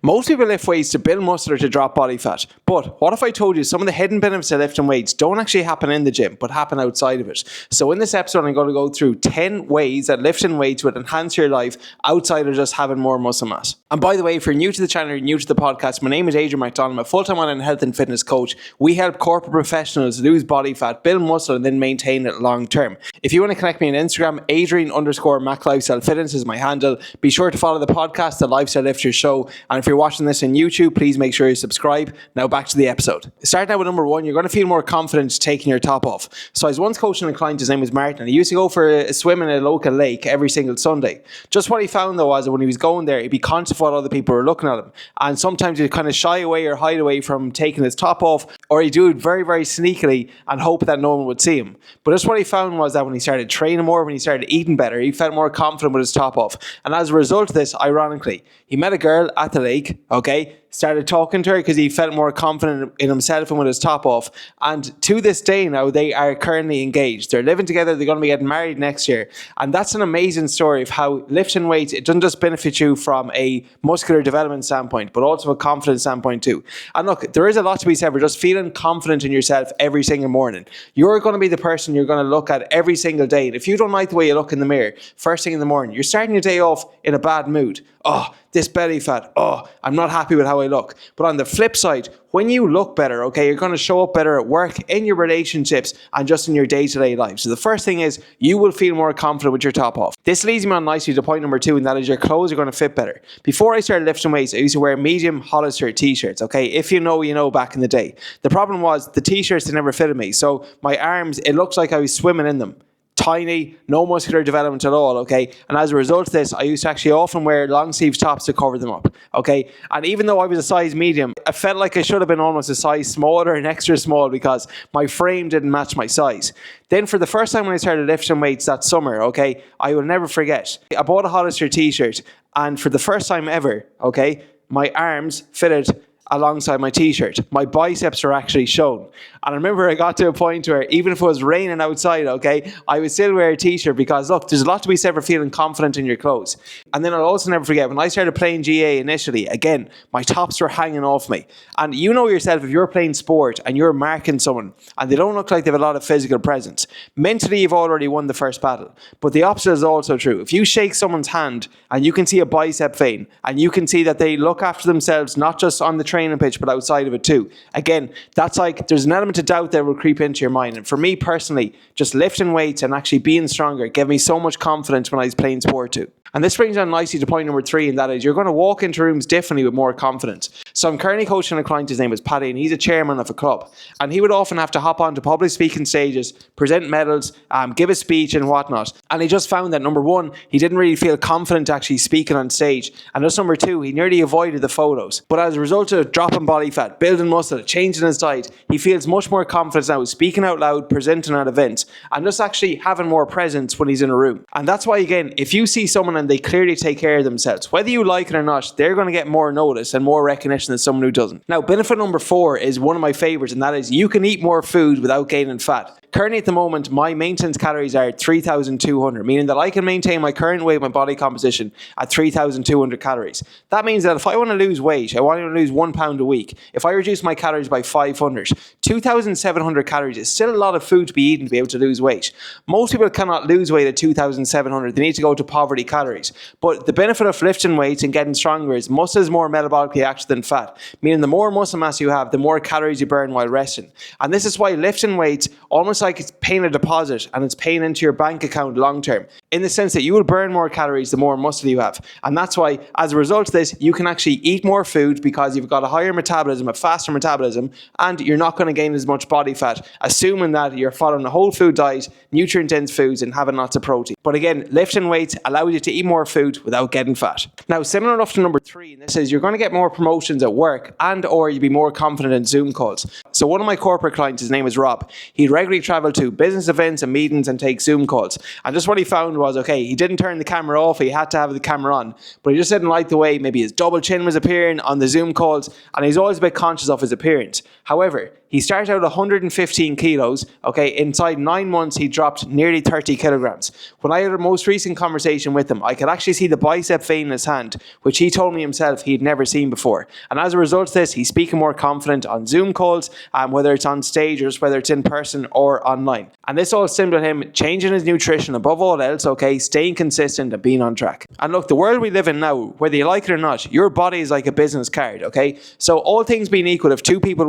Most people lift weights to build muscle or to drop body fat. But what if I told you some of the hidden benefits of lifting weights don't actually happen in the gym, but happen outside of it? So in this episode, I'm going to go through 10 ways that lifting weights would enhance your life outside of just having more muscle mass. And by the way, if you're new to the channel or new to the podcast, my name is Adrian McDonnell. I'm a full-time online health and fitness coach. We help corporate professionals lose body fat, build muscle, and then maintain it long term. If you want to connect me on Instagram, Adrian_MacLifestyleFitness is my handle. Be sure to follow the podcast, The Lifestyle Lifters Show. And if you're watching this on YouTube, please make sure you subscribe. Now back to the episode. Starting out with number 1, you're going to feel more confident taking your top off. So I was once coaching a client, his name was Martin, and he used to go for a swim in a local lake every single Sunday. Just what he found though was that when he was going there, he'd be conscious of what other people were looking at him. And sometimes he'd kind of shy away or hide away from taking his top off, or he'd do it very, very sneakily and hope that no one would see him. But just what he found was that when he started training more, when he started eating better, he felt more confident with his top off. And as a result of this, ironically, he met a girl at the lake, started talking to her because he felt more confident in himself and with his top off. And to this day now, they are currently engaged. They're living together. They're going to be getting married next year. And that's an amazing story of how lifting weights, it doesn't just benefit you from a muscular development standpoint, but also a confidence standpoint too. And look, there is a lot to be said for just feeling confident in yourself every single morning. You're going to be the person you're going to look at every single day. And if you don't like the way you look in the mirror first thing in the morning, you're starting your day off in a bad mood. Oh, this belly fat. Oh, I'm not happy with how I look. But on the flip side, when you look better, you're going to show up better at work, in your relationships, and just in your day-to-day life. So the first thing is you will feel more confident with your top off. This leads me on nicely to point number 2, and that is your clothes are going to fit better. Before I started lifting weights, I used to wear medium Hollister t-shirts, If you know, you know back in the day. The problem was the t-shirts, they never fitted me. So my arms, it looked like I was swimming in them. Tiny, no muscular development at all, And as a result of this, I used to actually often wear long sleeve tops to cover them up, And even though I was a size medium, I felt like I should have been almost a size smaller and extra small because my frame didn't match my size. Then for the first time when I started lifting weights that summer, I will never forget. I bought a Hollister t-shirt, and for the first time ever, my arms fitted alongside my t-shirt. My biceps are actually shown. And I remember I got to a point where even if it was raining outside, I would still wear a t-shirt because look, there's a lot to be said for feeling confident in your clothes. And then I'll also never forget, when I started playing GA initially, again, my tops were hanging off me. And you know yourself, if you're playing sport and you're marking someone and they don't look like they have a lot of physical presence, mentally you've already won the first battle. But the opposite is also true. If you shake someone's hand and you can see a bicep vein and you can see that they look after themselves, not just on the training pitch, but outside of it too. Again, that's like, there's an element of doubt that will creep into your mind. And for me personally, just lifting weights and actually being stronger gave me so much confidence when I was playing sport too. And this brings on nicely to point number 3, and that is you're going to walk into rooms differently with more confidence. So I'm currently coaching a client, his name is Paddy, and he's a chairman of a club. And he would often have to hop onto public speaking stages, present medals, give a speech and whatnot. And he just found that number 1, he didn't really feel confident actually speaking on stage. And just number 2, he nearly avoided the photos. But as a result of dropping body fat, building muscle, changing his diet, he feels much more confident now speaking out loud, presenting at events, and just actually having more presence when he's in a room. And that's why, again, if you see someone and they clearly take care of themselves, whether you like it or not, they're going to get more notice and more recognition than someone who doesn't. Now, benefit number 4 is one of my favorites, and that is you can eat more food without gaining fat. Currently at the moment, my maintenance calories are 3,200, meaning that I can maintain my current weight, my body composition at 3,200 calories. That means that if I want to lose weight, I want to lose 1 pound a week. If I reduce my calories by 500, 2,700 calories is still a lot of food to be eaten to be able to lose weight. Most people cannot lose weight at 2,700. They need to go to poverty calories. But the benefit of lifting weights and getting stronger is muscle is more metabolically active than fat, meaning the more muscle mass you have, the more calories you burn while resting. And this is why lifting weights almost like it's paying a deposit and it's paying into your bank account long term, in the sense that you will burn more calories the more muscle you have. And that's why, as a result of this, you can actually eat more food because you've got a higher metabolism, a faster metabolism, and you're not going to gain as much body fat, assuming that you're following a whole food diet, nutrient-dense foods, and having lots of protein. But again, lifting weights allows you to eat more food without getting fat. Now, similar enough to number 3, and this is you're going to get more promotions at work and or you'll be more confident in Zoom calls. So one of my corporate clients, his name is Rob, he'd regularly travel to business events and meetings and take Zoom calls. And just what he found was, he didn't turn the camera off, he had to have the camera on, but he just didn't like the way maybe his double chin was appearing on the Zoom calls, and he's always a bit conscious of his appearance. However, He started out 115 kilos. Okay, inside 9 months, he dropped nearly 30 kilograms. When I had a most recent conversation with him, I could actually see the bicep vein in his hand, which he told me himself he'd never seen before. And as a result of this, he's speaking more confident on Zoom calls, whether it's on stage or just whether it's in person or online. And this all stemmed with him changing his nutrition above all else, okay, staying consistent and being on track. And look, the world we live in now, whether you like it or not, your body is like a business card, okay? So all things being equal, if two people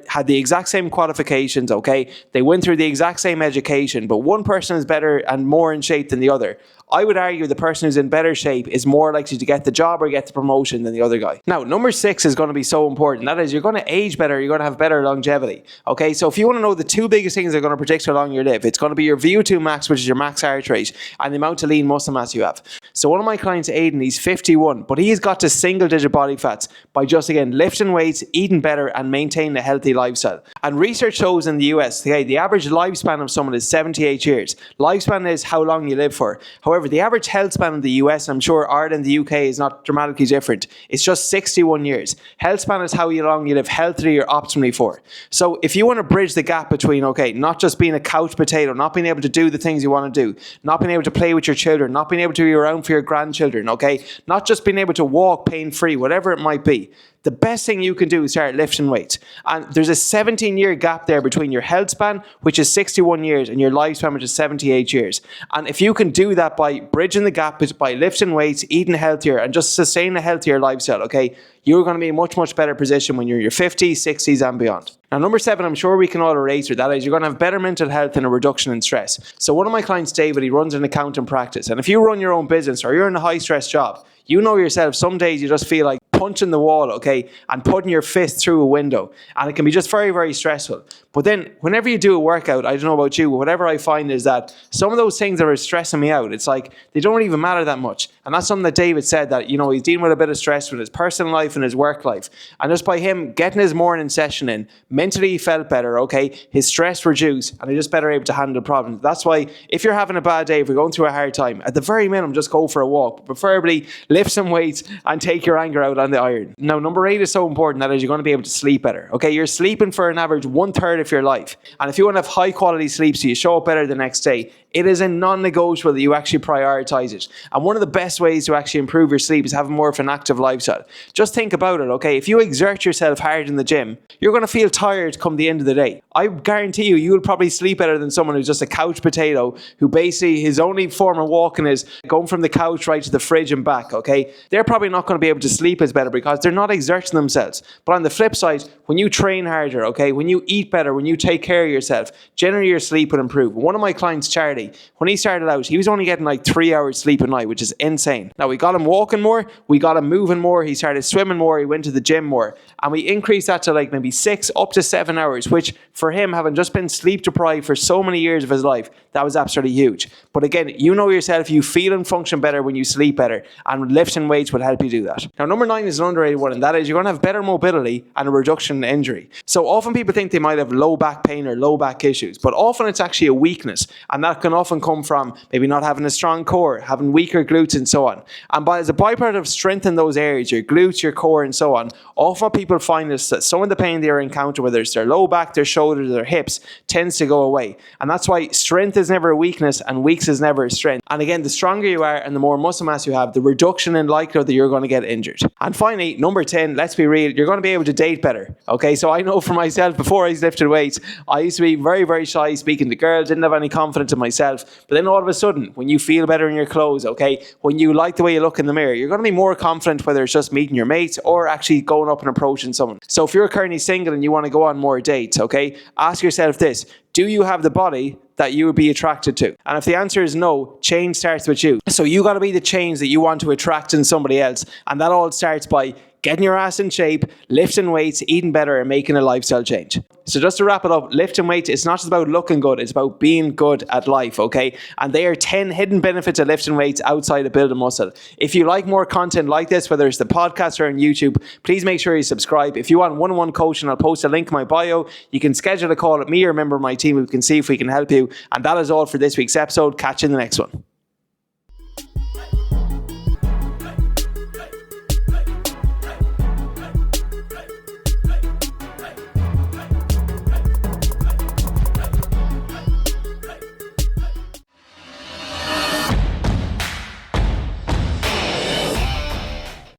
had the exact same qualifications, okay, they went through the exact same education, but one person is better and more in shape than the other, I would argue the person who's in better shape is more likely to get the job or get the promotion than the other guy. Now, number 6 is going to be so important. That is, you're going to age better. You're going to have better longevity. Okay, so if you want to know the 2 biggest things that are going to predict how long you live, it's going to be your VO2 max, which is your max heart rate, and the amount of lean muscle mass you have. So one of my clients, Adrian, he's 51, but he's got to single-digit body fats by just, again, lifting weights, eating better, and maintaining a healthy lifestyle. And research shows in the US, okay, the average lifespan of someone is 78 years. Lifespan is how long you live for. However, the average health span in the US, I'm sure Ireland and the UK is not dramatically different. It's just 61 years. Health span is how long you live healthily or optimally for. So if you want to bridge the gap between, okay, not just being a couch potato, not being able to do the things you want to do, not being able to play with your children, not being able to be around for your grandchildren, okay, not just being able to walk pain-free, whatever it might be, the best thing you can do is start lifting weights. And there's a 17-year gap there between your health span, which is 61 years, and your lifespan, which is 78 years. And if you can do that by bridging the gap, by lifting weights, eating healthier, and just sustaining a healthier lifestyle, okay, you're going to be in a much, much better position when you're in your 50s, 60s, and beyond. Now, number 7, I'm sure we can all relate to that is you're going to have better mental health and a reduction in stress. So one of my clients, David, he runs an accounting practice. And if you run your own business or you're in a high-stress job, you know yourself, some days you just feel like punching the wall, okay, and putting your fist through a window. And it can be just very, very stressful. But then whenever you do a workout, I don't know about you, but whatever I find is that some of those things that are stressing me out, it's like they don't even matter that much. And that's something that David said, that, you know, he's dealing with a bit of stress with his personal life and his work life. And just by him getting his morning session in, mentally he felt better, okay, his stress reduced, and he's just better able to handle problems. That's why if you're having a bad day, if you're going through a hard time, at the very minimum, just go for a walk. Preferably lift some weights and take your anger out on the iron. Now, number 8 is so important, that is, you're going to be able to sleep better. Okay, you're sleeping for an average 1/3 of your life. And if you want to have high quality sleep so you show up better the next day, it is a non-negotiable that you actually prioritize it. And one of the best ways to actually improve your sleep is having more of an active lifestyle. Just think about it, okay? If you exert yourself hard in the gym, you're going to feel tired come the end of the day. I guarantee you will probably sleep better than someone who's just a couch potato, who basically his only form of walking is going from the couch right to the fridge and back, okay? They're probably not going to be able to sleep as better because they're not exerting themselves. But on the flip side, when you train harder, okay, when you eat better, when you take care of yourself, generally your sleep will improve. One of my clients, Charlie, when he started out, he was only getting like 3 hours sleep a night, which is insane. Now, we got him walking more, we got him moving more, he started swimming more, he went to the gym more, and we increased that to like maybe 6 up to 7 hours, which for him, having just been sleep deprived for so many years of his life, that was absolutely huge. But again, you know yourself, you feel and function better when you sleep better, and lifting weights will help you do that. Now, number 9 is an underrated one, and that is you're going to have better mobility and a reduction in injury. So often people think they might have low back pain or low back issues, but often it's actually a weakness, and that can often come from maybe not having a strong core, having weaker glutes and so on. And as a byproduct of strengthening those areas, your glutes, your core and so on, often what people find is that some of the pain they encounter, whether it's their low back, their shoulders, their hips, tends to go away. And that's why strength is never a weakness and weakness is never a strength. And again, the stronger you are and the more muscle mass you have, the reduction in likelihood that you're going to get injured. And finally, number 10, let's be real, you're going to be able to date better. Okay, so I know for myself, before I lifted weights, I used to be very, very shy speaking to girls, didn't have any confidence in myself. But then all of a sudden, when you feel better in your clothes, okay, when you like the way you look in the mirror, you're going to be more confident, whether it's just meeting your mates or actually going up and approaching someone. So if you're currently single and you want to go on more dates, okay, ask yourself this: do you have the body that you would be attracted to? And if the answer is no, change starts with you. So you got to be the change that you want to attract in somebody else. And that all starts by getting your ass in shape, lifting weights, eating better, and making a lifestyle change. So just to wrap it up, lifting weights, it's not just about looking good, it's about being good at life, okay? And there are 10 hidden benefits of lifting weights outside of building muscle. If you like more content like this, whether it's the podcast or on YouTube, please make sure you subscribe. If you want one-on-one coaching, I'll post a link in my bio. You can schedule a call with me or a member of my team who can see if we can help you. And that is all for this week's episode. Catch you in the next one.